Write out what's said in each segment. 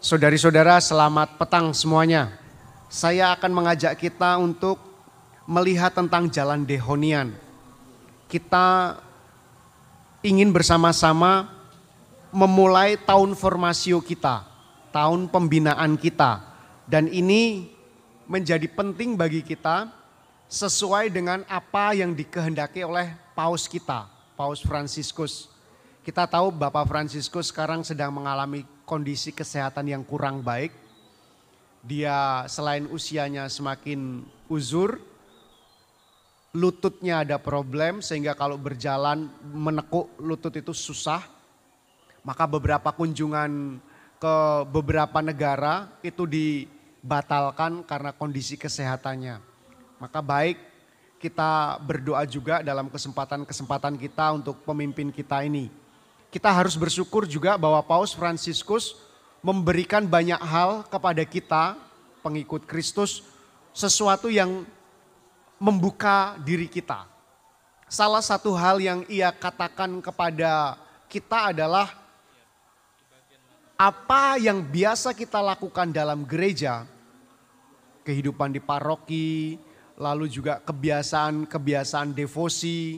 Saudari-saudara, selamat petang semuanya. Saya akan mengajak kita untuk melihat tentang jalan Dehonian. Kita ingin bersama-sama memulai tahun formasio kita, tahun pembinaan kita. Dan ini menjadi penting bagi kita sesuai dengan apa yang dikehendaki oleh Paus kita, Paus Fransiskus. Kita tahu Bapak Fransiskus sekarang sedang mengalami kondisi kesehatan yang kurang baik. Dia selain usianya semakin uzur, lututnya ada problem sehingga kalau berjalan menekuk lutut itu susah. Maka beberapa kunjungan ke beberapa negara itu dibatalkan karena kondisi kesehatannya. Maka baik kita berdoa juga dalam kesempatan-kesempatan kita untuk pemimpin kita ini. Kita harus bersyukur juga bahwa Paus Fransiskus memberikan banyak hal kepada kita, pengikut Kristus, sesuatu yang membuka diri kita. Salah satu hal yang ia katakan kepada kita adalah apa yang biasa kita lakukan dalam gereja, kehidupan di paroki, lalu juga kebiasaan devosi,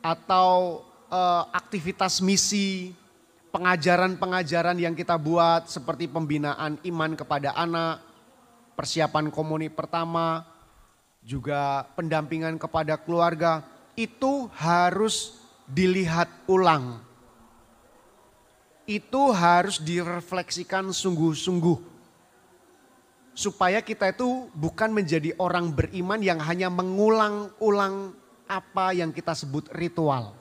atau aktivitas misi, pengajaran-pengajaran yang kita buat seperti pembinaan iman kepada anak, persiapan komuni pertama, juga pendampingan kepada keluarga, itu harus dilihat ulang. Itu harus direfleksikan sungguh-sungguh. Supaya kita itu bukan menjadi orang beriman yang hanya mengulang-ulang apa yang kita sebut ritual.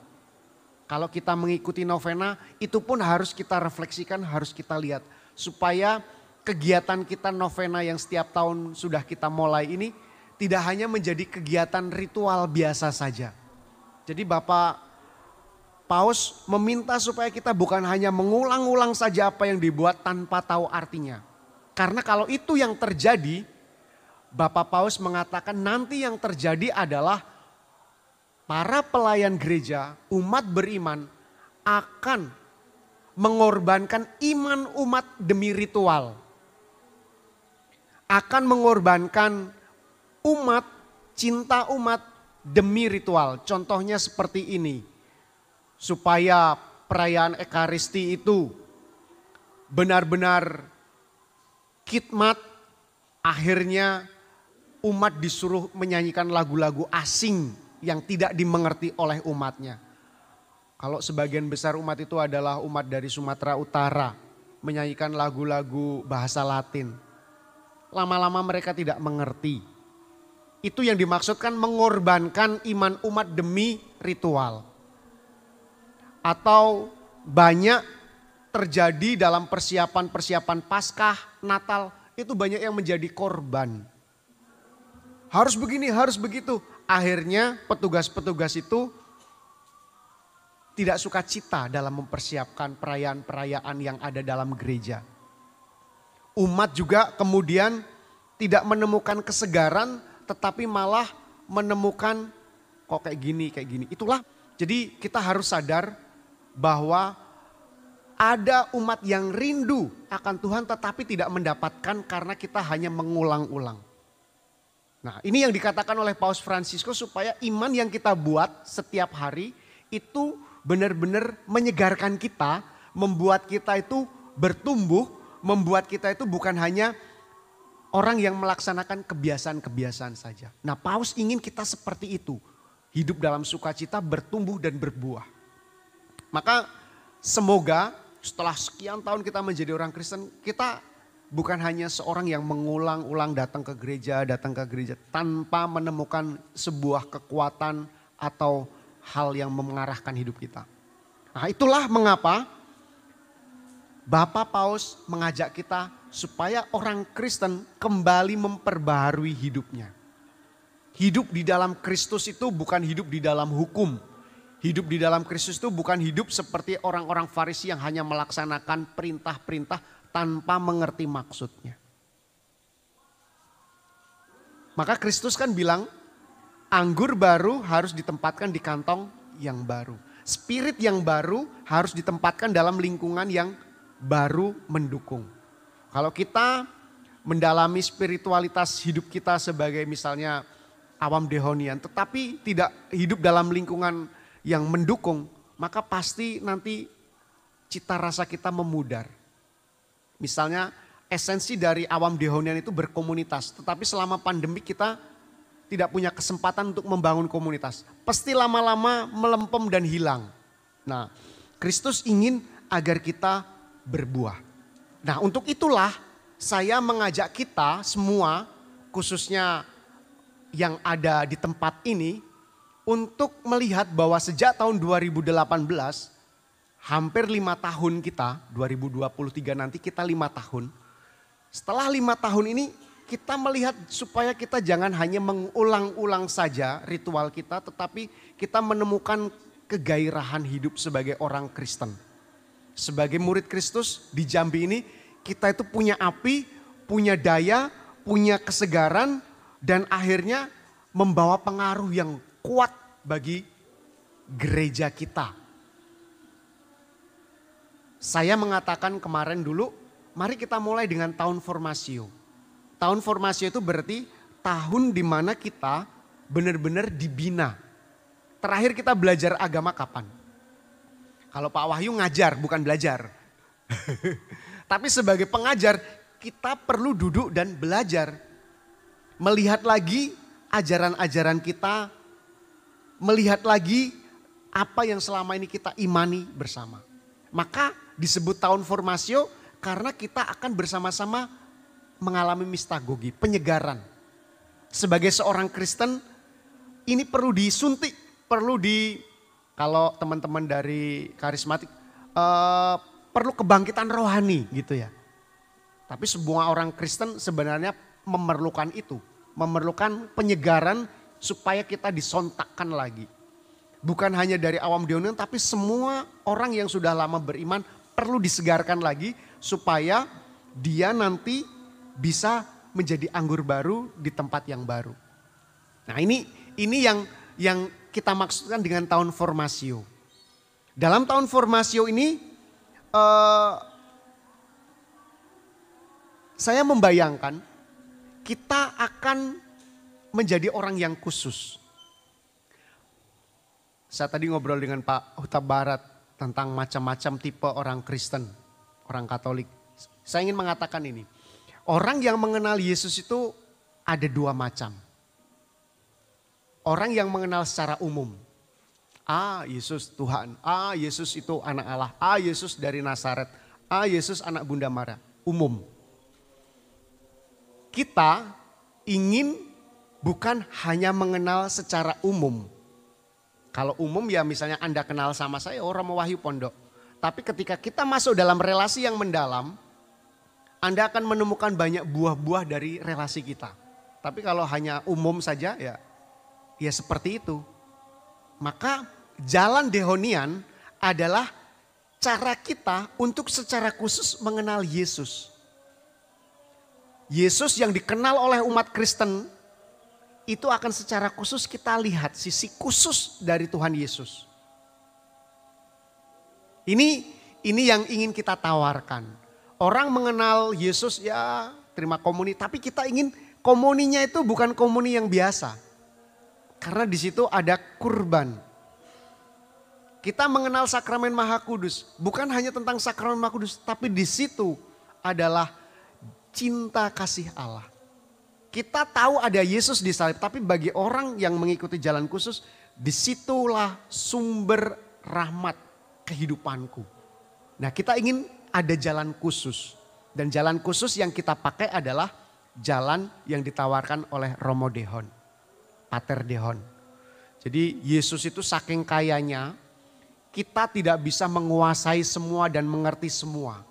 Kalau kita mengikuti novena, itu pun harus kita refleksikan, harus kita lihat. Supaya kegiatan kita novena yang setiap tahun sudah kita mulai ini tidak hanya menjadi kegiatan ritual biasa saja. Jadi Bapak Paus meminta supaya kita bukan hanya mengulang-ulang saja apa yang dibuat tanpa tahu artinya. Karena kalau itu yang terjadi, Bapak Paus mengatakan nanti yang terjadi adalah para pelayan gereja, umat beriman akan mengorbankan iman umat demi ritual. Akan mengorbankan umat, cinta umat demi ritual. Contohnya seperti ini. Supaya perayaan Ekaristi itu benar-benar khidmat, akhirnya umat disuruh menyanyikan lagu-lagu asing yang tidak dimengerti oleh umatnya. Kalau sebagian besar umat itu adalah umat dari Sumatera Utara, menyanyikan lagu-lagu bahasa Latin. Lama-lama mereka tidak mengerti. Itu yang dimaksudkan mengorbankan iman umat demi ritual. Atau banyak terjadi dalam persiapan-persiapan Paskah, Natal, itu banyak yang menjadi korban. Harus begini, harus begitu. Akhirnya petugas-petugas itu tidak suka cita dalam mempersiapkan perayaan-perayaan yang ada dalam gereja. Umat juga kemudian tidak menemukan kesegaran tetapi malah menemukan kok kayak gini. Itulah jadi kita harus sadar bahwa ada umat yang rindu akan Tuhan tetapi tidak mendapatkan karena kita hanya mengulang-ulang. Nah, ini yang dikatakan oleh Paus Fransiskus supaya iman yang kita buat setiap hari itu benar-benar menyegarkan kita, membuat kita itu bertumbuh, membuat kita itu bukan hanya orang yang melaksanakan kebiasaan-kebiasaan saja. Nah, Paus ingin kita seperti itu, hidup dalam sukacita, bertumbuh dan berbuah. Maka semoga setelah sekian tahun kita menjadi orang Kristen, kita bukan hanya seorang yang mengulang-ulang datang ke gereja tanpa menemukan sebuah kekuatan atau hal yang mengarahkan hidup kita. Nah, itulah mengapa Bapak Paus mengajak kita supaya orang Kristen kembali memperbaharui hidupnya. Hidup di dalam Kristus itu bukan hidup di dalam hukum. Hidup di dalam Kristus itu bukan hidup seperti orang-orang Farisi yang hanya melaksanakan perintah-perintah tanpa mengerti maksudnya. Maka Kristus kan bilang anggur baru harus ditempatkan di kantong yang baru. Spirit yang baru harus ditempatkan dalam lingkungan yang baru mendukung. Kalau kita mendalami spiritualitas hidup kita sebagai misalnya awam dehonian, tetapi tidak hidup dalam lingkungan yang mendukung, maka pasti nanti cita rasa kita memudar. Misalnya esensi dari awam dehonian itu berkomunitas, tetapi selama pandemi kita tidak punya kesempatan untuk membangun komunitas. Pasti lama-lama melempem dan hilang. Nah, Kristus ingin agar kita berbuah. Nah, untuk itulah saya mengajak kita semua, khususnya yang ada di tempat ini, untuk melihat bahwa sejak tahun 2018, hampir 5 tahun kita, 2023 nanti kita 5 tahun. Setelah 5 tahun ini kita melihat supaya kita jangan hanya mengulang-ulang saja ritual kita, tetapi kita menemukan kegairahan hidup sebagai orang Kristen. Sebagai murid Kristus di Jambi ini, kita itu punya api, punya daya, punya kesegaran, dan akhirnya membawa pengaruh yang kuat bagi gereja kita. Saya mengatakan kemarin dulu, mari kita mulai dengan tahun formasio. Tahun formasio itu berarti tahun di mana kita benar-benar dibina. Terakhir kita belajar agama kapan? Kalau Pak Wahyu ngajar, bukan belajar. Tapi sebagai pengajar, kita perlu duduk dan belajar. Melihat lagi ajaran-ajaran kita, melihat lagi apa yang selama ini kita imani bersama. Maka disebut tahun formasio karena kita akan bersama-sama mengalami mistagogi, penyegaran. Sebagai seorang Kristen, ini perlu disuntik, kalau teman-teman dari karismatik, perlu kebangkitan rohani gitu ya. Tapi semua orang Kristen sebenarnya memerlukan itu. Memerlukan penyegaran supaya kita disontakkan lagi. Bukan hanya dari awam dehonian, tapi semua orang yang sudah lama beriman perlu disegarkan lagi supaya dia nanti bisa menjadi anggur baru di tempat yang baru. Nah ini yang kita maksudkan dengan tahun formasio. Dalam tahun formasio ini saya membayangkan kita akan menjadi orang yang khusus. Saya tadi ngobrol dengan Pak Huta Barat tentang macam-macam tipe orang Kristen, orang Katolik. Saya ingin mengatakan ini. Orang yang mengenal Yesus itu ada 2 macam. Orang yang mengenal secara umum. Yesus Tuhan. Yesus itu anak Allah. Yesus dari Nazaret. Yesus anak Bunda Maria. Umum. Kita ingin bukan hanya mengenal secara umum. Kalau umum ya misalnya Anda kenal sama saya, Romo Wahyu Pondok. Tapi ketika kita masuk dalam relasi yang mendalam, Anda akan menemukan banyak buah-buah dari relasi kita. Tapi kalau hanya umum saja ya seperti itu. Maka jalan dehonian adalah cara kita untuk secara khusus mengenal Yesus. Yesus yang dikenal oleh umat Kristen itu akan secara khusus kita lihat sisi khusus dari Tuhan Yesus. Ini yang ingin kita tawarkan. Orang mengenal Yesus ya terima komuni, tapi kita ingin komuninya itu bukan komuni yang biasa. Karena di situ ada kurban. Kita mengenal sakramen Maha Kudus, bukan hanya tentang sakramen Maha Kudus, tapi di situ adalah cinta kasih Allah. Kita tahu ada Yesus di salib, tapi bagi orang yang mengikuti jalan khusus, disitulah sumber rahmat kehidupanku. Nah, kita ingin ada jalan khusus. Dan jalan khusus yang kita pakai adalah jalan yang ditawarkan oleh Romo Dehon, Pater Dehon. Jadi Yesus itu saking kayanya, kita tidak bisa menguasai semua dan mengerti semua.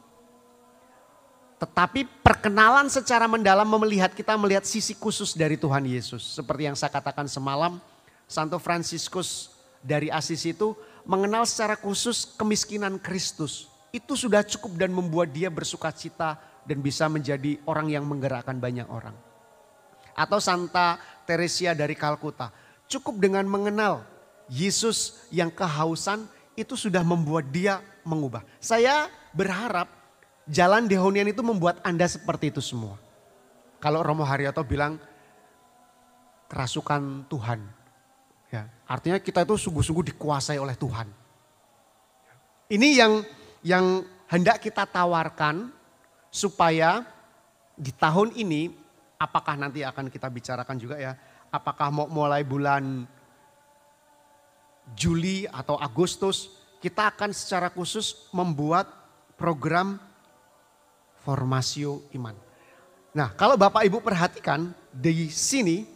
Tetapi perkenalan secara mendalam kita melihat sisi khusus dari Tuhan Yesus. Seperti yang saya katakan semalam, Santo Fransiskus dari Asis itu mengenal secara khusus kemiskinan Kristus. Itu sudah cukup dan membuat dia bersuka cita dan bisa menjadi orang yang menggerakkan banyak orang. Atau Santa Teresia dari Kalkuta. Cukup dengan mengenal Yesus yang kehausan itu sudah membuat dia mengubah. Saya berharap Jalan Dehonian itu membuat Anda seperti itu semua. Kalau Romo Haryoto bilang kerasukan Tuhan. Ya, artinya kita itu sungguh-sungguh dikuasai oleh Tuhan. Ini yang hendak kita tawarkan supaya di tahun ini, apakah nanti akan kita bicarakan juga ya, apakah mau mulai bulan Juli atau Agustus, kita akan secara khusus membuat program Formasio Iman. Nah, kalau Bapak Ibu perhatikan di sini,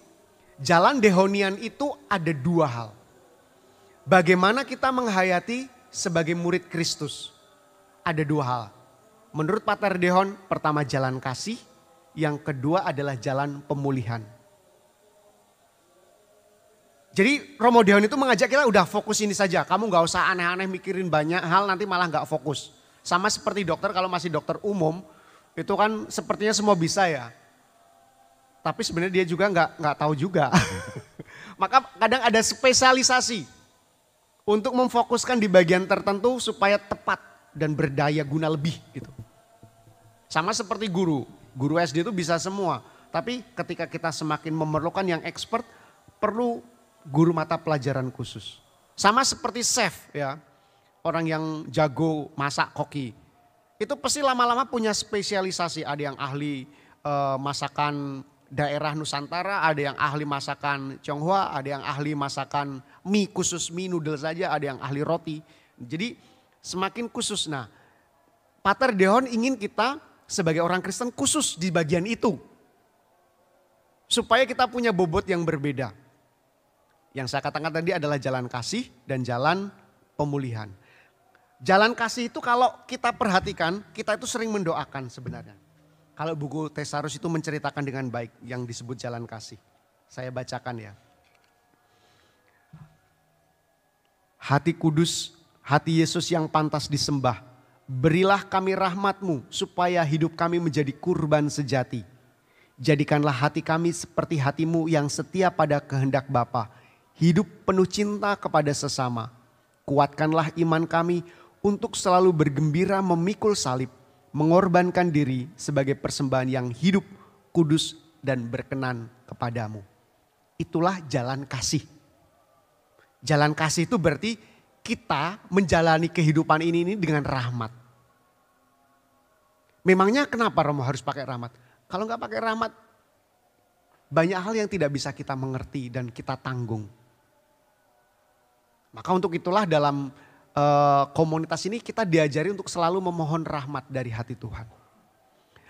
jalan Dehonian itu ada dua hal. Bagaimana kita menghayati sebagai murid Kristus. Ada dua hal. Menurut Pater Dehon, pertama jalan kasih, yang kedua adalah jalan pemulihan. Jadi Romo Dehon itu mengajak kita udah fokus ini saja. Kamu gak usah aneh-aneh mikirin banyak hal, nanti malah gak fokus. Sama seperti dokter, kalau masih dokter umum, itu kan sepertinya semua bisa ya. Tapi sebenarnya dia juga nggak tahu juga. Maka kadang ada spesialisasi untuk memfokuskan di bagian tertentu supaya tepat dan berdaya guna lebih gitu. Sama seperti guru SD itu bisa semua. Tapi ketika kita semakin memerlukan yang expert, perlu guru mata pelajaran khusus. Sama seperti chef ya, orang yang jago masak koki. Itu pasti lama-lama punya spesialisasi. Ada yang ahli masakan daerah Nusantara, ada yang ahli masakan Tionghoa, ada yang ahli masakan mie, khusus mie noodle saja, ada yang ahli roti. Jadi semakin khusus. Nah, Pater Dehon ingin kita sebagai orang Kristen khusus di bagian itu. Supaya kita punya bobot yang berbeda. Yang saya katakan tadi adalah jalan kasih dan jalan pemulihan. Jalan kasih itu kalau kita perhatikan, kita itu sering mendoakan sebenarnya. Kalau buku Tesarus itu menceritakan dengan baik yang disebut jalan kasih. Saya bacakan ya. Hati kudus, hati Yesus yang pantas disembah. Berilah kami rahmat-Mu supaya hidup kami menjadi kurban sejati. Jadikanlah hati kami seperti hati-Mu yang setia pada kehendak Bapa. Hidup penuh cinta kepada sesama. Kuatkanlah iman kami untuk selalu bergembira memikul salib, mengorbankan diri sebagai persembahan yang hidup, kudus, dan berkenan kepadamu. Itulah jalan kasih. Jalan kasih itu berarti kita menjalani kehidupan ini dengan rahmat. Memangnya kenapa Romo harus pakai rahmat? Kalau nggak pakai rahmat, banyak hal yang tidak bisa kita mengerti dan kita tanggung. Maka untuk itulah dalam komunitas ini kita diajari untuk selalu memohon rahmat dari hati Tuhan.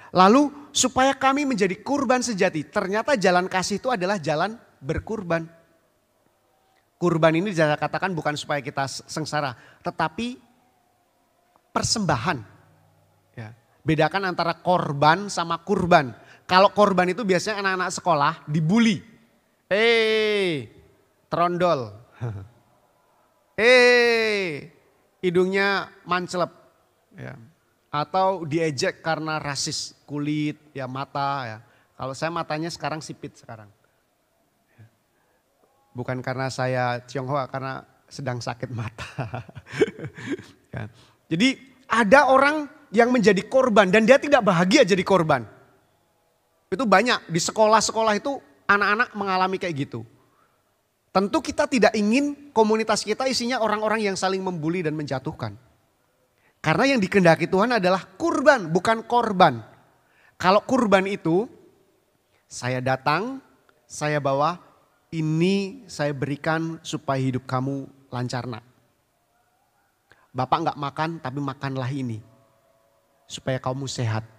Lalu supaya kami menjadi kurban sejati. Ternyata jalan kasih itu adalah jalan berkurban. Kurban ini saya katakan bukan supaya kita sengsara. Tetapi persembahan. Ya. Bedakan antara korban sama kurban. Kalau korban itu biasanya anak-anak sekolah dibully. Trondol. Hidungnya mancelep, ya. Atau diejek karena rasis kulit, ya mata, ya. Kalau saya matanya sekarang sipit sekarang, ya. Bukan karena saya Tionghoa, karena sedang sakit mata. Ya. Jadi ada orang yang menjadi korban dan dia tidak bahagia jadi korban. Itu banyak di sekolah-sekolah itu anak-anak mengalami kayak gitu. Tentu kita tidak ingin komunitas kita isinya orang-orang yang saling membuli dan menjatuhkan. Karena yang dikehendaki Tuhan adalah kurban, bukan korban. Kalau kurban itu, saya datang, saya bawa, ini saya berikan supaya hidup kamu lancar nak. Bapak nggak makan tapi makanlah ini, supaya kamu sehat.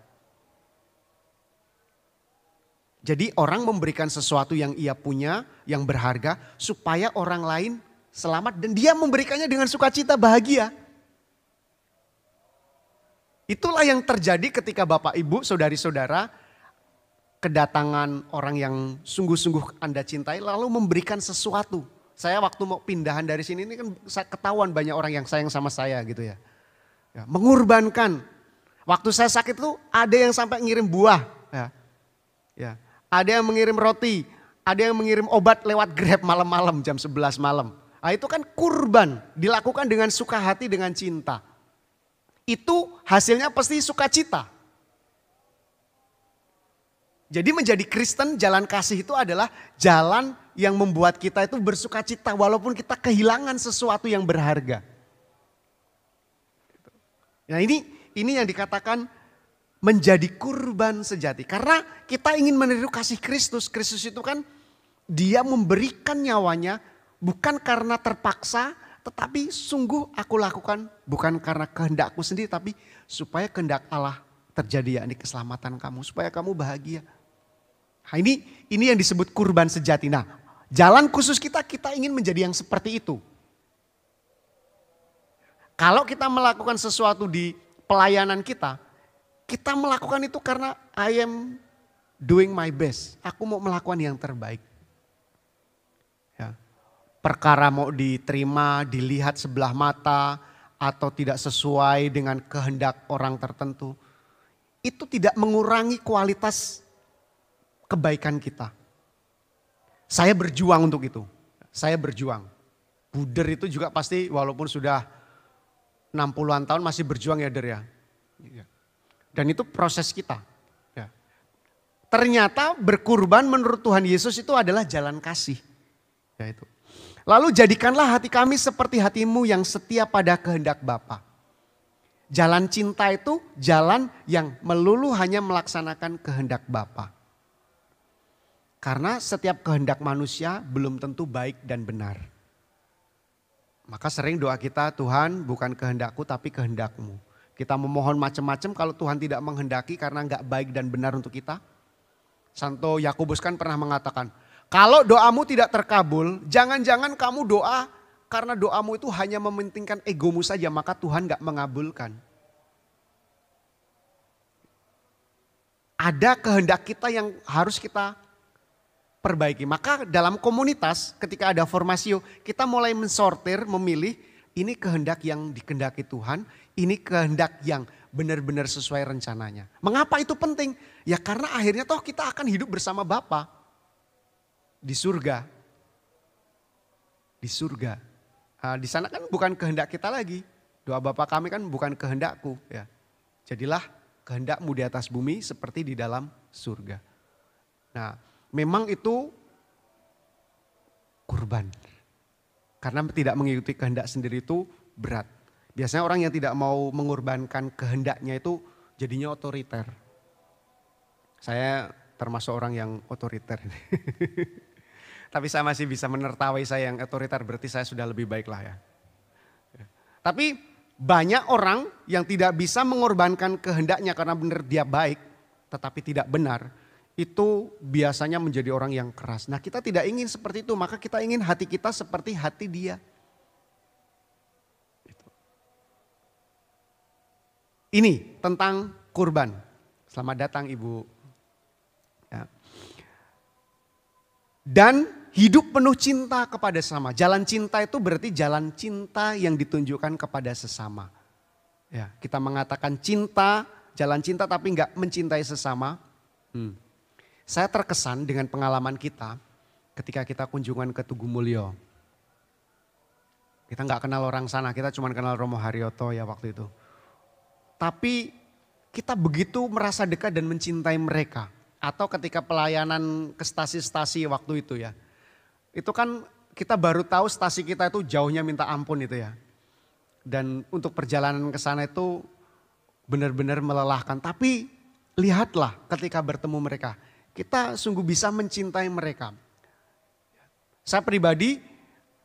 Jadi orang memberikan sesuatu yang ia punya, yang berharga, supaya orang lain selamat dan dia memberikannya dengan sukacita bahagia. Itulah yang terjadi ketika Bapak Ibu, saudari-saudara, kedatangan orang yang sungguh-sungguh Anda cintai lalu memberikan sesuatu. Saya waktu mau pindahan dari sini ini kan ketahuan banyak orang yang sayang sama saya gitu ya. Mengorbankan. Waktu saya sakit tuh ada yang sampai ngirim buah. Ya. Ada yang mengirim roti, ada yang mengirim obat lewat Grab malam-malam jam 11 malam. Nah, itu kan kurban, dilakukan dengan suka hati, dengan cinta. itu hasilnya pasti sukacita. Jadi menjadi Kristen, jalan kasih itu adalah jalan yang membuat kita itu bersukacita walaupun kita kehilangan sesuatu yang berharga. Nah ini yang dikatakan menjadi kurban sejati. Karena kita ingin meniru kasih Kristus. Kristus itu kan dia memberikan nyawanya bukan karena terpaksa, tetapi sungguh aku lakukan bukan karena kehendakku sendiri, tapi supaya kehendak Allah terjadi, yakni keselamatan kamu, supaya kamu bahagia. Nah, ini yang disebut kurban sejati. Nah, jalan khusus kita ingin menjadi yang seperti itu. Kalau kita melakukan sesuatu di pelayanan kita melakukan itu karena I am doing my best. Aku mau melakukan yang terbaik. Ya. Perkara mau diterima, dilihat sebelah mata, atau tidak sesuai dengan kehendak orang tertentu. Itu tidak mengurangi kualitas kebaikan kita. Saya berjuang untuk itu. Saya berjuang. Buder itu juga pasti walaupun sudah 60-an tahun masih berjuang ya Der ya. Dan itu proses kita. Ya. Ternyata berkurban menurut Tuhan Yesus itu adalah jalan kasih. Ya itu. Lalu jadikanlah hati kami seperti hatimu yang setia pada kehendak Bapa. Jalan cinta itu jalan yang melulu hanya melaksanakan kehendak Bapa. Karena setiap kehendak manusia belum tentu baik dan benar. Maka sering doa kita, Tuhan bukan kehendakku tapi kehendakmu. Kita memohon macam-macam kalau Tuhan tidak menghendaki karena enggak baik dan benar untuk kita. Santo Yakobus kan pernah mengatakan, kalau doamu tidak terkabul, jangan-jangan kamu doa karena doamu itu hanya mementingkan egomu saja, maka Tuhan enggak mengabulkan. Ada kehendak kita yang harus kita perbaiki. Maka dalam komunitas ketika ada formasio kita mulai mensortir, memilih ini kehendak yang dikehendaki Tuhan, ini kehendak yang benar-benar sesuai rencananya. Mengapa itu penting? Ya karena akhirnya toh kita akan hidup bersama Bapa di surga. Di surga. Di sana kan bukan kehendak kita lagi. Doa Bapa kami kan bukan kehendakku. Ya. Jadilah kehendakmu di atas bumi seperti di dalam surga. Nah, memang itu kurban. Karena tidak mengikuti kehendak sendiri itu berat. Biasanya orang yang tidak mau mengorbankan kehendaknya itu jadinya otoriter. Saya termasuk orang yang otoriter. Tapi saya masih bisa menertawai saya yang otoriter, berarti saya sudah lebih baik lah ya. Tapi banyak orang yang tidak bisa mengorbankan kehendaknya karena benar dia baik, tetapi tidak benar. Itu biasanya menjadi orang yang keras. Nah kita tidak ingin seperti itu, maka kita ingin hati kita seperti hati dia. Ini tentang kurban. Selamat datang Ibu. Ya. Dan hidup penuh cinta kepada sesama. Jalan cinta itu berarti jalan cinta yang ditunjukkan kepada sesama. Ya, kita mengatakan cinta, jalan cinta tapi enggak mencintai sesama. Saya terkesan dengan pengalaman kita ketika kita kunjungan ke Tugu Mulyo. Kita nggak kenal orang sana, kita cuma kenal Romo Haryoto ya waktu itu. Tapi kita begitu merasa dekat dan mencintai mereka. Atau ketika pelayanan ke stasi-stasi waktu itu ya. Itu kan kita baru tahu stasi kita itu jauhnya minta ampun itu ya. Dan untuk perjalanan ke sana itu benar-benar melelahkan. Tapi lihatlah ketika bertemu mereka. Kita sungguh bisa mencintai mereka. Saya pribadi,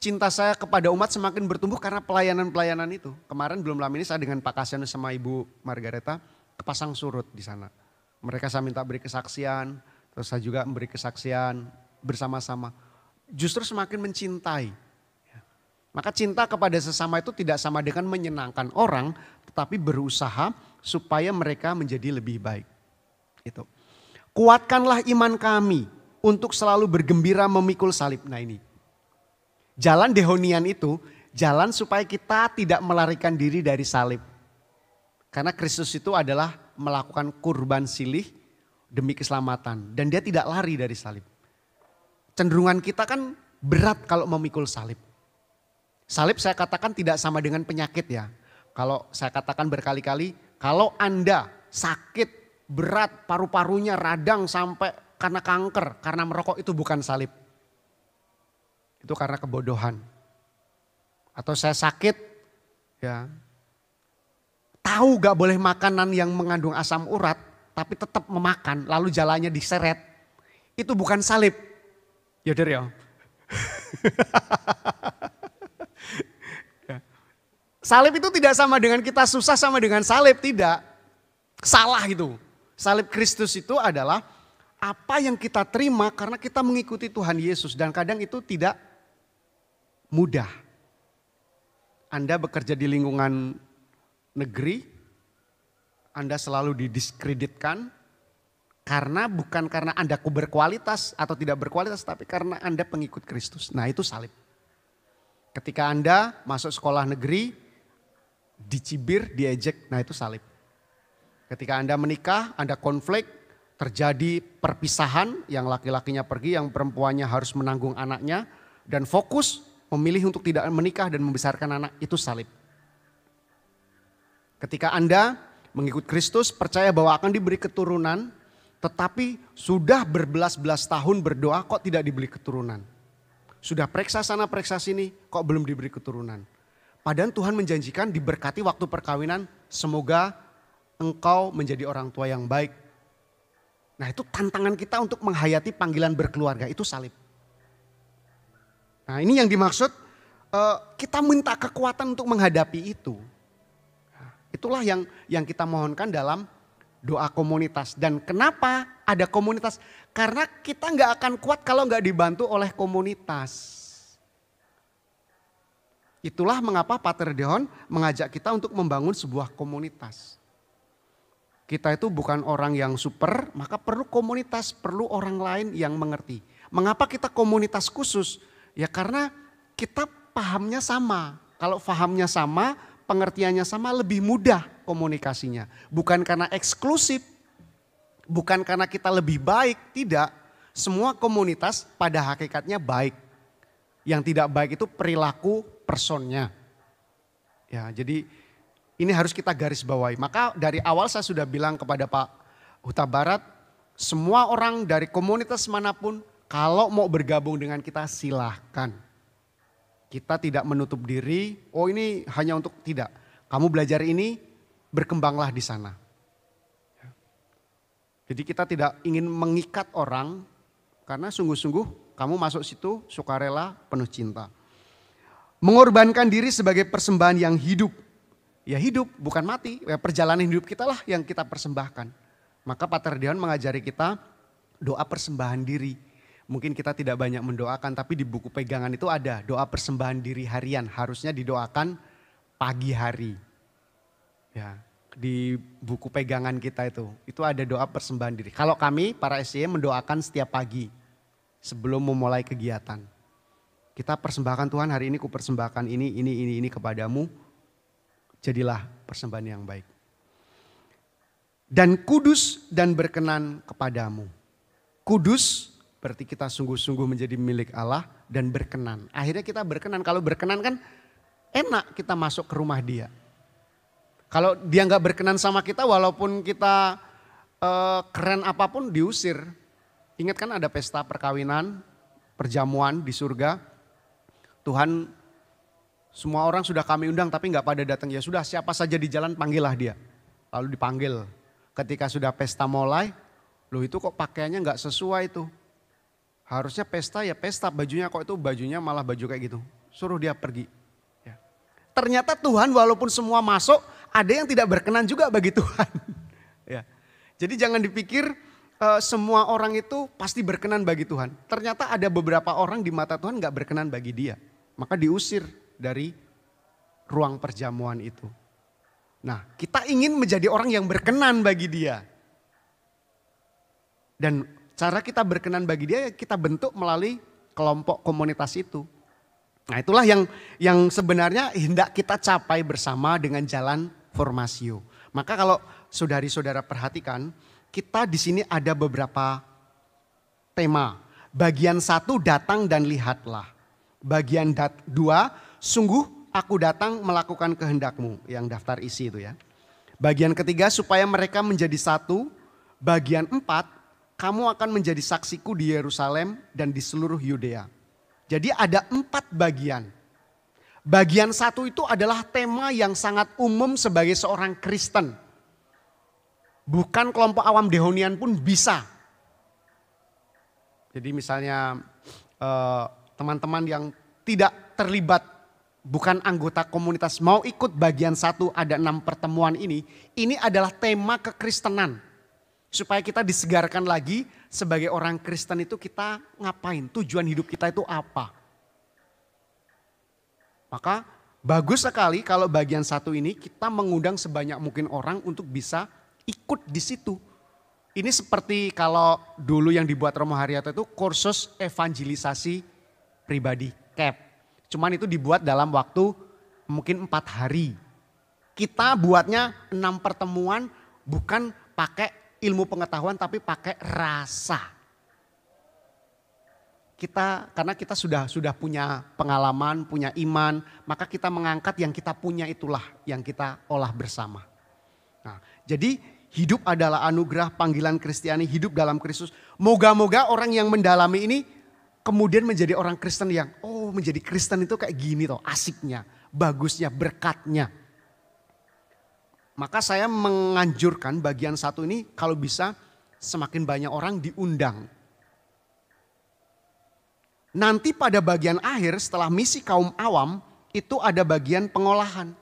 cinta saya kepada umat semakin bertumbuh karena pelayanan-pelayanan itu. Kemarin belum lama ini saya dengan Pak Kasianus sama Ibu Margareta ke Pasang Surut di sana. Mereka saya minta beri kesaksian, terus saya juga memberi kesaksian bersama-sama. Justru semakin mencintai. Maka cinta kepada sesama itu tidak sama dengan menyenangkan orang, tetapi berusaha supaya mereka menjadi lebih baik. Itu. Kuatkanlah iman kami untuk selalu bergembira memikul salib. Nah ini. Jalan dehonian itu jalan supaya kita tidak melarikan diri dari salib. Karena Kristus itu adalah melakukan kurban silih demi keselamatan. Dan dia tidak lari dari salib. Cenderungan kita kan berat kalau memikul salib. Salib saya katakan tidak sama dengan penyakit ya. Kalau saya katakan berkali-kali, kalau Anda sakit berat paru-parunya radang sampai karena kanker, karena merokok, itu bukan salib. Itu karena kebodohan. Atau saya sakit, ya tahu gak boleh makanan yang mengandung asam urat, tapi tetap memakan, lalu jalannya diseret, itu bukan salib. Yaudah ya. Salib itu tidak sama dengan kita susah sama dengan salib, tidak. Salah itu. Salib Kristus itu adalah apa yang kita terima karena kita mengikuti Tuhan Yesus. Dan kadang itu tidak mudah. Anda bekerja di lingkungan negeri, Anda selalu didiskreditkan bukan karena Anda berkualitas atau tidak berkualitas, tapi karena Anda pengikut Kristus. Nah itu salib. Ketika Anda masuk sekolah negeri, dicibir, diejek, nah itu salib. Ketika Anda menikah, Anda konflik, terjadi perpisahan, yang laki-lakinya pergi, yang perempuannya harus menanggung anaknya, dan fokus memilih untuk tidak menikah dan membesarkan anak, itu salib. Ketika Anda mengikut Kristus, percaya bahwa akan diberi keturunan, tetapi sudah berbelas-belas tahun berdoa kok tidak diberi keturunan. Sudah periksa sana periksa sini, kok belum diberi keturunan. Padahal Tuhan menjanjikan diberkati waktu perkawinan, semoga engkau menjadi orang tua yang baik. Nah itu tantangan kita untuk menghayati panggilan berkeluarga, itu salib. Nah ini yang dimaksud kita minta kekuatan untuk menghadapi itu. Itulah yang kita mohonkan dalam doa komunitas. Dan kenapa ada komunitas? Karena kita nggak akan kuat kalau nggak dibantu oleh komunitas. Itulah mengapa Pater Deon mengajak kita untuk membangun sebuah komunitas. Kita itu bukan orang yang super, maka perlu komunitas, perlu orang lain yang mengerti. Mengapa kita komunitas khusus? Ya karena kita pahamnya sama. Kalau pahamnya sama, pengertiannya sama, lebih mudah komunikasinya. Bukan karena eksklusif, bukan karena kita lebih baik, tidak. Semua komunitas pada hakikatnya baik. Yang tidak baik itu perilaku personnya. Ya, jadi ini harus kita garis bawahi. Maka dari awal saya sudah bilang kepada Pak Huta Barat, semua orang dari komunitas manapun kalau mau bergabung dengan kita silahkan. Kita tidak menutup diri, oh ini hanya untuk, tidak. Kamu belajar ini, berkembanglah di sana. Jadi kita tidak ingin mengikat orang, karena sungguh-sungguh kamu masuk situ sukarela penuh cinta. Mengorbankan diri sebagai persembahan yang hidup. Ya hidup bukan mati, ya perjalanan hidup kita lah yang kita persembahkan. Maka Pater Deon mengajari kita doa persembahan diri. Mungkin kita tidak banyak mendoakan, tapi di buku pegangan itu ada doa persembahan diri harian. Harusnya didoakan pagi hari. Ya, di buku pegangan kita itu ada doa persembahan diri. Kalau kami para SCY mendoakan setiap pagi sebelum memulai kegiatan. Kita persembahkan, Tuhan hari ini ku persembahkan ini kepadamu. Jadilah persembahan yang baik. Dan kudus dan berkenan kepadamu. Kudus berarti kita sungguh-sungguh menjadi milik Allah dan berkenan. Akhirnya kita berkenan. Kalau berkenan kan enak kita masuk ke rumah dia. Kalau dia nggak berkenan sama kita, walaupun kita keren apapun diusir. Ingat kan ada pesta perkawinan, perjamuan di surga. Tuhan, semua orang sudah kami undang tapi nggak pada datang. Ya sudah, siapa saja di jalan panggillah dia. Lalu dipanggil. Ketika sudah pesta mulai, loh itu kok pakaiannya nggak sesuai tuh. Harusnya pesta ya pesta, bajunya kok itu bajunya malah baju kayak gitu. Suruh dia pergi. Ya. Ternyata Tuhan walaupun semua masuk, ada yang tidak berkenan juga bagi Tuhan. Ya. Jadi jangan dipikir semua orang itu pasti berkenan bagi Tuhan. Ternyata ada beberapa orang di mata Tuhan gak berkenan bagi dia. Maka diusir dari ruang perjamuan itu. Nah, kita ingin menjadi orang yang berkenan bagi dia. Dan cara kita berkenan bagi dia, kita bentuk melalui kelompok komunitas itu. Nah itulah yang sebenarnya hendak kita capai bersama dengan jalan Formasio. Maka kalau saudari-saudara perhatikan, kita di sini ada beberapa tema. Bagian 1 datang dan lihatlah. Bagian 2 sungguh aku datang melakukan kehendakmu. Yang daftar isi itu ya. Bagian ketiga, supaya mereka menjadi satu. Bagian 4, kamu akan menjadi saksiku di Yerusalem dan di seluruh Yudea. Jadi ada 4 bagian. Bagian 1 itu adalah tema yang sangat umum sebagai seorang Kristen. Bukan kelompok awam Dehonian pun bisa. Jadi misalnya teman-teman yang tidak terlibat, bukan anggota komunitas, mau ikut bagian 1 ada 6 pertemuan ini adalah tema kekristenan. Supaya kita disegarkan lagi sebagai orang Kristen itu kita ngapain, tujuan hidup kita itu apa. Maka bagus sekali kalau bagian 1 ini kita mengundang sebanyak mungkin orang untuk bisa ikut di situ. Ini seperti kalau dulu yang dibuat Romo Haryato itu kursus evangelisasi pribadi, CAP. Cuman itu dibuat dalam waktu mungkin 4 hari. Kita buatnya 6 pertemuan bukan pakai ilmu pengetahuan tapi pakai rasa. Karena kita sudah punya pengalaman, punya iman, maka kita mengangkat yang kita punya itulah yang kita olah bersama. Nah, jadi hidup adalah anugerah, panggilan Kristiani, hidup dalam Kristus. Moga-moga orang yang mendalami ini kemudian menjadi orang Kristen yang menjadi Kristen itu kayak gini toh, asiknya, bagusnya, berkatnya. Maka saya menganjurkan bagian 1 ini kalau bisa semakin banyak orang diundang. Nanti pada bagian akhir setelah misi kaum awam itu ada bagian pengolahan.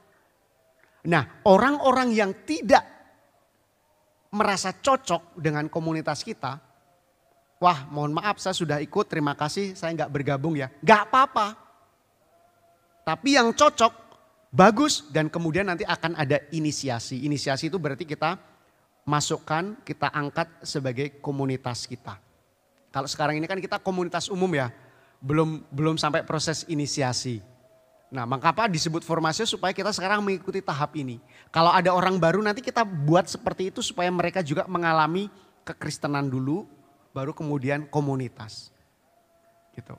Nah, orang-orang yang tidak merasa cocok dengan komunitas kita, wah mohon maaf saya sudah ikut, terima kasih saya nggak bergabung ya. Nggak apa-apa. Tapi yang cocok, bagus dan kemudian nanti akan ada inisiasi. Inisiasi itu berarti kita masukkan, kita angkat sebagai komunitas kita. Kalau sekarang ini kan kita komunitas umum ya. Belum sampai proses inisiasi. Nah, mengapa disebut formasi supaya kita sekarang mengikuti tahap ini. Kalau ada orang baru nanti kita buat seperti itu supaya mereka juga mengalami kekristenan dulu, baru kemudian komunitas. Gitu.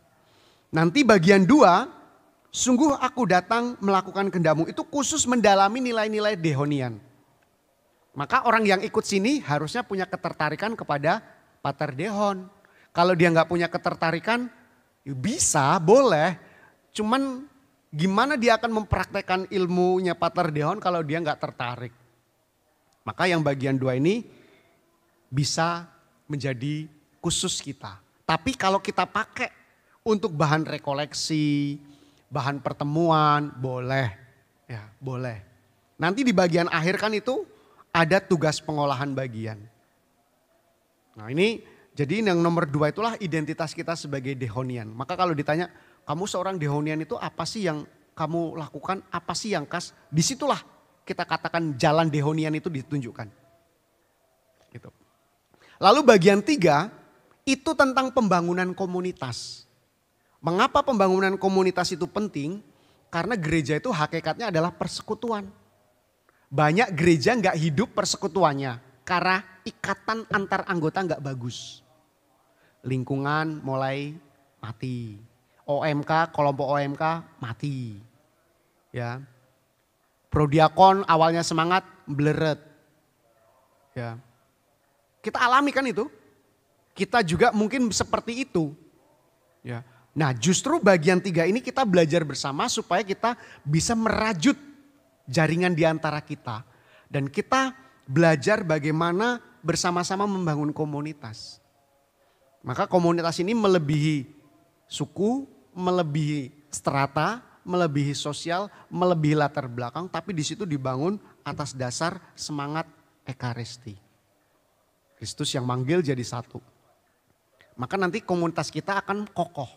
Nanti bagian 2, sungguh aku datang melakukan kehendakmu, itu khusus mendalami nilai-nilai Dehonian. Maka orang yang ikut sini harusnya punya ketertarikan kepada Pater Dehon. Kalau dia nggak punya ketertarikan, bisa, boleh. Cuman gimana dia akan mempraktekkan ilmunya Pater Dehon kalau dia nggak tertarik. Maka yang bagian 2 ini bisa menjadi khusus kita. Tapi kalau kita pakai untuk bahan rekoleksi, bahan pertemuan, boleh. Ya, boleh. Nanti di bagian akhir kan itu ada tugas pengolahan bagian. Nah ini jadi yang nomor 2 itulah identitas kita sebagai Dehonian. Maka kalau ditanya, kamu seorang Dehonian itu apa sih yang kamu lakukan, apa sih yang khas? Disitulah kita katakan jalan Dehonian itu ditunjukkan. Gitu. Lalu bagian 3 itu tentang pembangunan komunitas. Mengapa pembangunan komunitas itu penting? Karena gereja itu hakikatnya adalah persekutuan. Banyak gereja nggak hidup persekutuannya karena ikatan antar anggota nggak bagus. Lingkungan mulai mati. OMK, kelompok OMK mati. Ya. Prodiakon awalnya semangat, bleret. Ya. Kita alami kan itu. Kita juga mungkin seperti itu. Ya. Nah, justru bagian 3 ini kita belajar bersama supaya kita bisa merajut jaringan di antara kita. Dan kita belajar bagaimana bersama-sama membangun komunitas. Maka komunitas ini melebihi suku, melebihi strata, melebihi sosial, melebihi latar belakang. Tapi di situ dibangun atas dasar semangat ekaristi. Kristus yang manggil jadi satu. Maka nanti komunitas kita akan kokoh.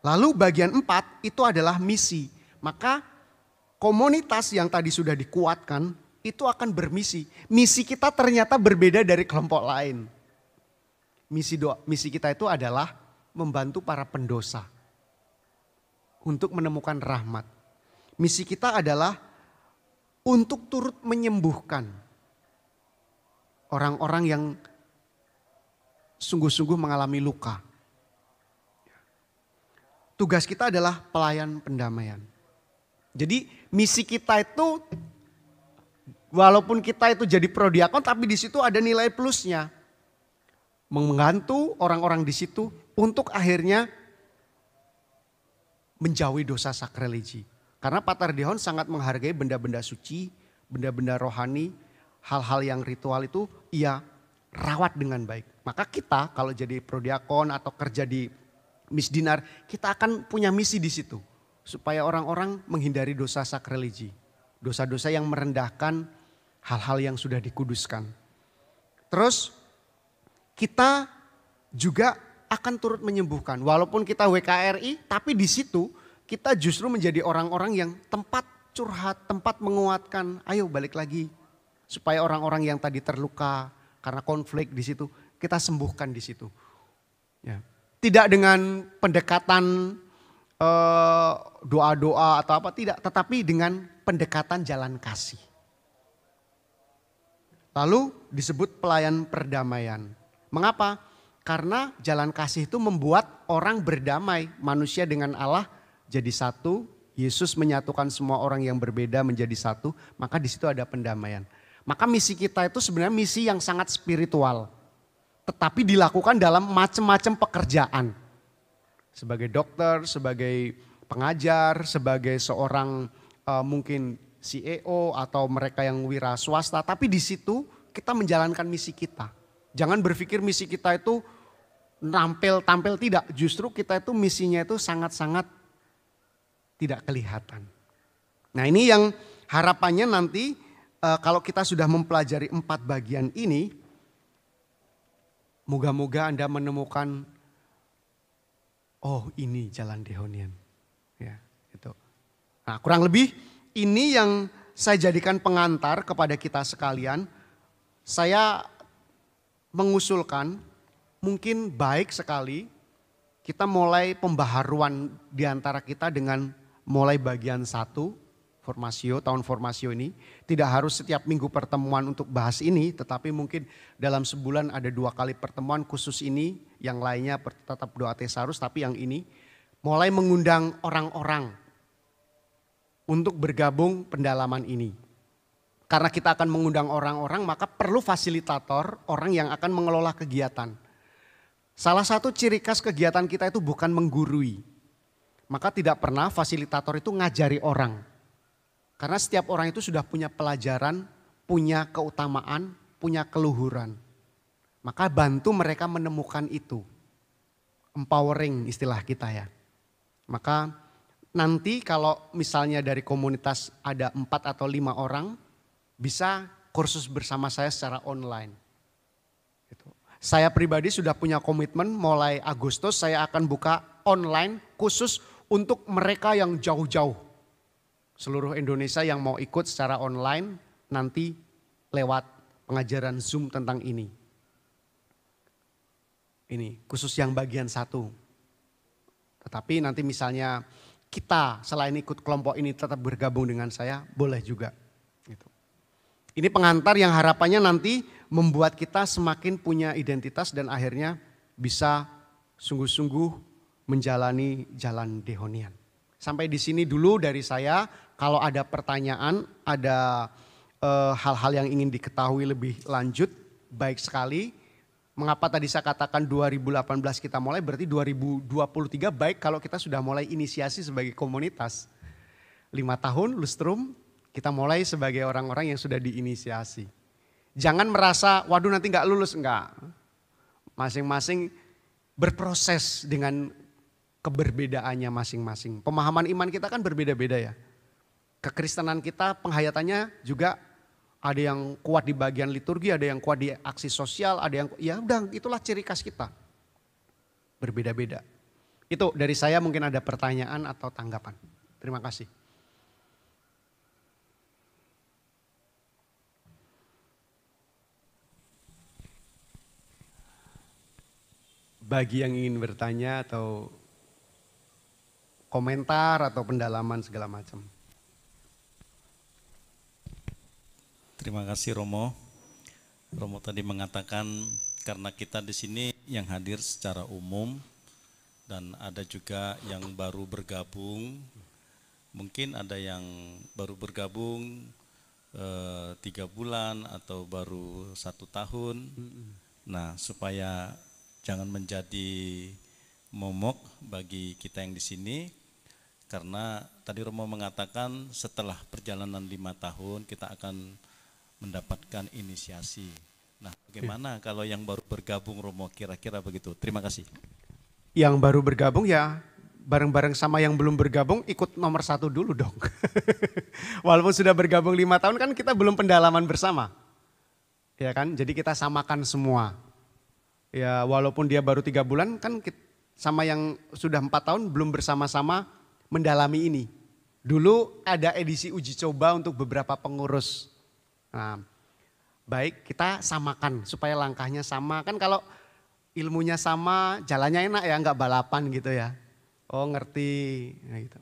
Lalu bagian 4 itu adalah misi. Maka komunitas yang tadi sudah dikuatkan itu akan bermisi. Misi kita ternyata berbeda dari kelompok lain. Misi kita itu adalah membantu para pendosa untuk menemukan rahmat. Misi kita adalah untuk turut menyembuhkan orang-orang yang sungguh-sungguh mengalami luka. tugas kita adalah pelayan pendamaian. Jadi misi kita itu, walaupun kita itu jadi prodiakon, tapi di situ ada nilai plusnya. Membantu orang-orang di situ untuk akhirnya menjauhi dosa sakralegi. Karena Pater Deon sangat menghargai benda-benda suci, benda-benda rohani, hal-hal yang ritual itu ia rawat dengan baik. Maka kita kalau jadi prodiakon atau kerja di Misdinar, kita akan punya misi di situ. Supaya orang-orang menghindari dosa sakralegi. Dosa-dosa yang merendahkan hal-hal yang sudah dikuduskan. Terus kita juga akan turut menyembuhkan. Walaupun kita WKRI, tapi di situ kita justru menjadi orang-orang yang tempat curhat, tempat menguatkan. Ayo balik lagi. Supaya orang-orang yang tadi terluka karena konflik di situ, kita sembuhkan di situ. Ya. Tidak dengan pendekatan doa-doa atau apa, tidak. Tetapi dengan pendekatan jalan kasih. Lalu disebut pelayan perdamaian. Mengapa? Karena jalan kasih itu membuat orang berdamai. Manusia dengan Allah jadi satu. Yesus menyatukan semua orang yang berbeda menjadi satu. Maka di situ ada pendamaian. Maka misi kita itu sebenarnya misi yang sangat spiritual. Tetapi dilakukan dalam macam-macam pekerjaan. Sebagai dokter, sebagai pengajar, sebagai seorang mungkin CEO atau mereka yang wira swasta. Tapi di situ kita menjalankan misi kita. Jangan berpikir misi kita itu tampil tidak. Justru kita itu misinya itu sangat-sangat tidak kelihatan. Nah ini yang harapannya nanti kalau kita sudah mempelajari 4 bagian ini, moga-moga Anda menemukan, oh ini jalan Dehonian. Ya, gitu. Nah kurang lebih ini yang saya jadikan pengantar kepada kita sekalian. Saya mengusulkan mungkin baik sekali kita mulai pembaharuan di antara kita dengan mulai bagian 1 formasio, tahun formasio ini. Tidak harus setiap minggu pertemuan untuk bahas ini, tetapi mungkin dalam sebulan ada 2 kali pertemuan khusus ini, yang lainnya tetap doa Tesarus, tapi yang ini mulai mengundang orang-orang untuk bergabung pendalaman ini. Karena kita akan mengundang orang-orang, maka perlu fasilitator, orang yang akan mengelola kegiatan. Salah satu ciri khas kegiatan kita itu bukan menggurui. Maka tidak pernah fasilitator itu ngajari orang. Karena setiap orang itu sudah punya pelajaran, punya keutamaan, punya keluhuran. Maka bantu mereka menemukan itu. Empowering istilah kita ya. Maka nanti kalau misalnya dari komunitas ada 4 atau 5 orang, bisa kursus bersama saya secara online. Saya pribadi sudah punya komitmen mulai Agustus saya akan buka online khusus untuk mereka yang jauh-jauh. Seluruh Indonesia yang mau ikut secara online nanti lewat pengajaran Zoom tentang ini. Ini khusus yang bagian 1. Tetapi nanti misalnya kita selain ikut kelompok ini tetap bergabung dengan saya, boleh juga. Gitu. Ini pengantar yang harapannya nanti membuat kita semakin punya identitas dan akhirnya bisa sungguh-sungguh menjalani jalan Dehonian. Sampai di sini dulu dari saya. Kalau ada pertanyaan, ada hal-hal yang ingin diketahui lebih lanjut, baik sekali. Mengapa tadi saya katakan 2018 kita mulai, berarti 2023 baik kalau kita sudah mulai inisiasi sebagai komunitas. 5 tahun Lustrum, kita mulai sebagai orang-orang yang sudah diinisiasi. Jangan merasa, waduh nanti gak lulus, enggak. Masing-masing berproses dengan keberbedaannya masing-masing. Pemahaman iman kita kan berbeda-beda ya. Kekristenan kita penghayatannya juga ada yang kuat di bagian liturgi, ada yang kuat di aksi sosial, ada yang ya udah itulah ciri khas kita. Berbeda-beda. Itu dari saya mungkin ada pertanyaan atau tanggapan. Terima kasih. Bagi yang ingin bertanya atau komentar atau pendalaman segala macam. Terima kasih Romo. Romo tadi mengatakan karena kita di sini yang hadir secara umum dan ada juga yang baru bergabung. Mungkin ada yang baru bergabung 3 bulan atau baru 1 tahun. Nah, supaya jangan menjadi momok bagi kita yang di sini, karena tadi Romo mengatakan setelah perjalanan 5 tahun kita akan mendapatkan inisiasi. Nah, bagaimana kalau yang baru bergabung, Romo, kira-kira begitu? Terima kasih. Yang baru bergabung ya bareng-bareng sama yang belum bergabung ikut nomor 1 dulu dong. Walaupun sudah bergabung 5 tahun kan kita belum pendalaman bersama. Ya kan, jadi kita samakan semua. Ya walaupun dia baru 3 bulan kan sama yang sudah 4 tahun belum bersama-sama mendalami ini. Dulu ada edisi uji coba untuk beberapa pengurus. Nah, baik kita samakan supaya langkahnya sama. Kan kalau ilmunya sama, jalannya enak ya, nggak balapan gitu ya. Oh ngerti, nah, gitu.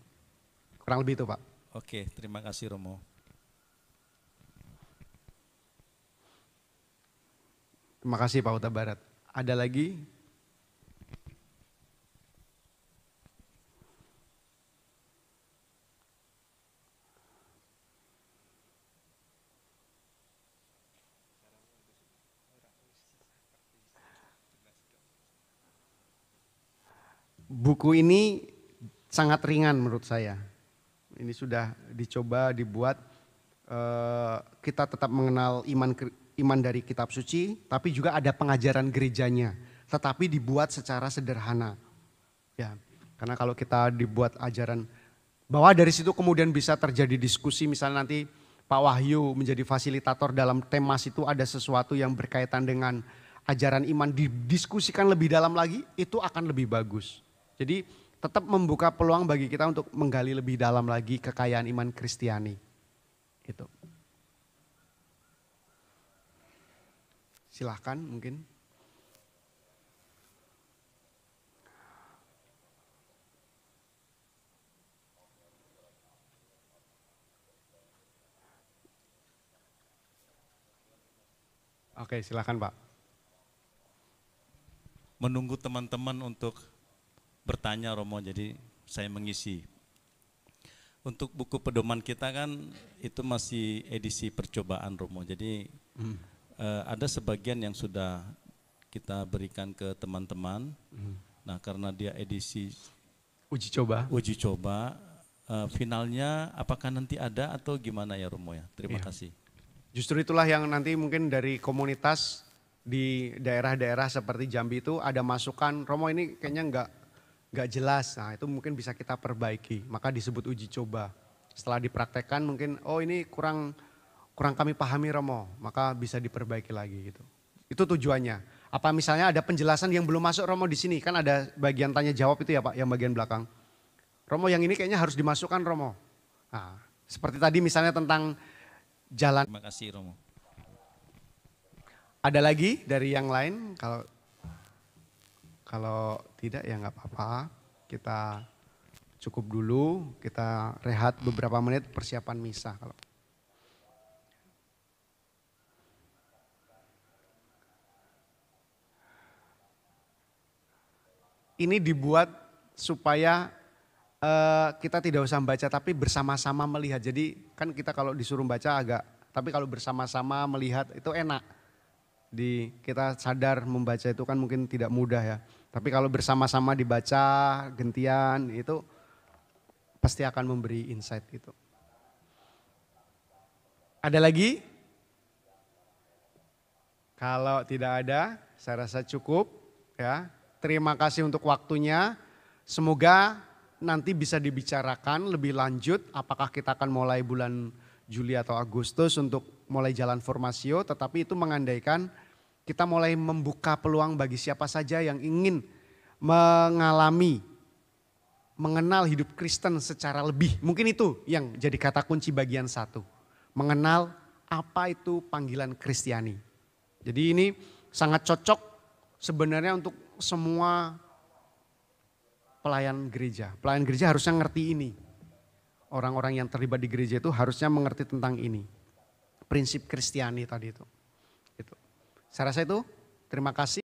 Kurang lebih itu Pak. Oke, terima kasih Romo. Terima kasih Pak Huta Barat. Ada lagi? Buku ini sangat ringan menurut saya. Ini sudah dicoba dibuat, kita tetap mengenal iman dari kitab suci, tapi juga ada pengajaran gerejanya, tetapi dibuat secara sederhana. Ya, karena kalau kita dibuat ajaran, bahwa dari situ kemudian bisa terjadi diskusi, misalnya nanti Pak Wahyu menjadi fasilitator dalam tema situ ada sesuatu yang berkaitan dengan ajaran iman didiskusikan lebih dalam lagi, itu akan lebih bagus. Jadi tetap membuka peluang bagi kita untuk menggali lebih dalam lagi kekayaan iman Kristiani. Itu. Silahkan mungkin. Oke, silahkan Pak. Menunggu teman-teman untuk bertanya Romo, jadi saya mengisi. Untuk buku pedoman kita kan itu masih edisi percobaan Romo, jadi ada sebagian yang sudah kita berikan ke teman-teman. Nah karena dia edisi Uji coba, finalnya apakah nanti ada atau gimana ya Romo ya? Terima Iya. kasih. Justru itulah yang nanti mungkin dari komunitas di daerah-daerah seperti Jambi itu ada masukan, Romo ini kayaknya nggak jelas. Nah itu mungkin bisa kita perbaiki, maka disebut uji coba. Setelah dipraktekkan mungkin, oh ini kurang kami pahami Romo, maka bisa diperbaiki lagi gitu. Itu tujuannya. Apa misalnya ada penjelasan yang belum masuk Romo di sini, kan ada bagian tanya jawab itu ya Pak, yang bagian belakang. Romo yang ini kayaknya harus dimasukkan Romo. Nah, seperti tadi misalnya tentang jalan. Terima kasih Romo. Ada lagi dari yang lain? Kalau tidak ya nggak apa-apa. Kita cukup dulu, kita rehat beberapa menit persiapan misa. Ini dibuat supaya kita tidak usah membaca tapi bersama-sama melihat. Jadi kan kita kalau disuruh baca agak, tapi kalau bersama-sama melihat itu enak. Kita sadar membaca itu kan mungkin tidak mudah ya. Tapi kalau bersama-sama dibaca, gentian itu pasti akan memberi insight gitu. Ada lagi? Kalau tidak ada, saya rasa cukup ya. Terima kasih untuk waktunya. Semoga nanti bisa dibicarakan lebih lanjut apakah kita akan mulai bulan Juli atau Agustus untuk mulai jalan formasio, tetapi itu mengandaikan kita mulai membuka peluang bagi siapa saja yang ingin mengenal hidup Kristen secara lebih. Mungkin itu yang jadi kata kunci bagian 1. Mengenal apa itu panggilan Kristiani. Jadi ini sangat cocok sebenarnya untuk semua pelayan gereja. Pelayan gereja harusnya ngerti ini. Orang-orang yang terlibat di gereja itu harusnya mengerti tentang ini. Prinsip Kristiani tadi itu. Saya rasa itu, terima kasih.